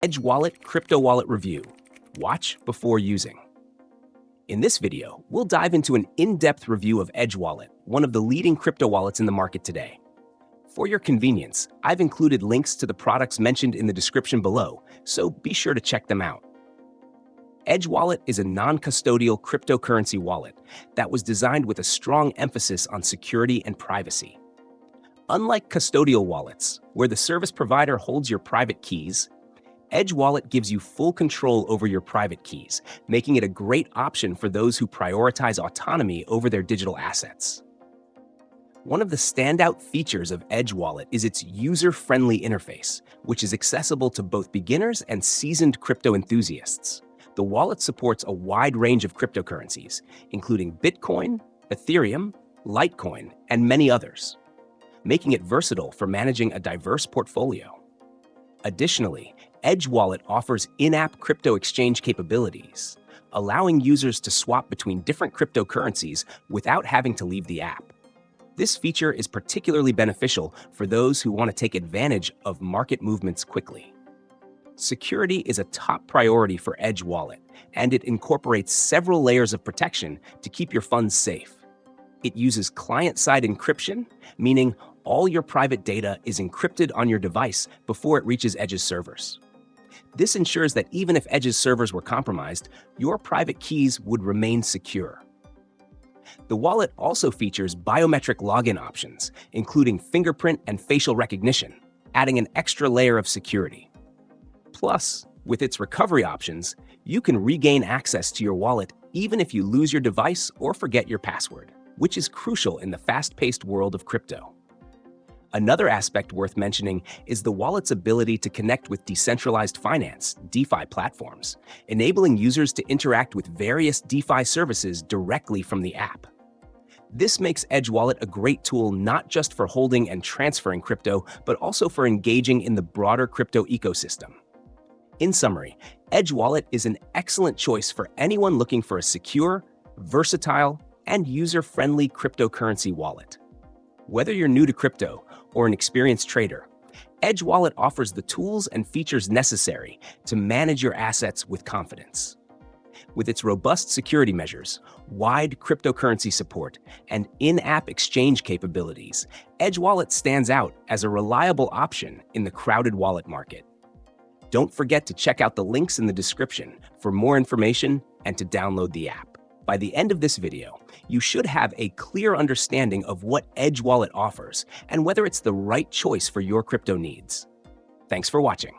Edge Wallet Crypto Wallet Review. Watch before using. In this video, we'll dive into an in-depth review of Edge Wallet, one of the leading crypto wallets in the market today. For your convenience, I've included links to the products mentioned in the description below, so be sure to check them out. Edge Wallet is a non-custodial cryptocurrency wallet that was designed with a strong emphasis on security and privacy. Unlike custodial wallets, where the service provider holds your private keys, Edge Wallet gives you full control over your private keys, making it a great option for those who prioritize autonomy over their digital assets. One of the standout features of Edge Wallet is its user-friendly interface, which is accessible to both beginners and seasoned crypto enthusiasts. The wallet supports a wide range of cryptocurrencies, including Bitcoin, Ethereum, Litecoin, and many others, making it versatile for managing a diverse portfolio. Additionally, Edge Wallet offers in-app crypto exchange capabilities, allowing users to swap between different cryptocurrencies without having to leave the app. This feature is particularly beneficial for those who want to take advantage of market movements quickly. Security is a top priority for Edge Wallet, and it incorporates several layers of protection to keep your funds safe. It uses client-side encryption, meaning all your private data is encrypted on your device before it reaches Edge's servers. This ensures that even if Edge's servers were compromised, your private keys would remain secure. The wallet also features biometric login options, including fingerprint and facial recognition, adding an extra layer of security. Plus, with its recovery options, you can regain access to your wallet even if you lose your device or forget your password, which is crucial in the fast-paced world of crypto. Another aspect worth mentioning is the wallet's ability to connect with decentralized finance, DeFi platforms, enabling users to interact with various DeFi services directly from the app. This makes Edge Wallet a great tool not just for holding and transferring crypto, but also for engaging in the broader crypto ecosystem. In summary, Edge Wallet is an excellent choice for anyone looking for a secure, versatile, and user-friendly cryptocurrency wallet. Whether you're new to crypto or an experienced trader, Edge Wallet offers the tools and features necessary to manage your assets with confidence. With its robust security measures, wide cryptocurrency support, and in-app exchange capabilities, Edge Wallet stands out as a reliable option in the crowded wallet market. Don't forget to check out the links in the description for more information and to download the app. By the end of this video, you should have a clear understanding of what Edge Wallet offers and whether it's the right choice for your crypto needs. Thanks for watching.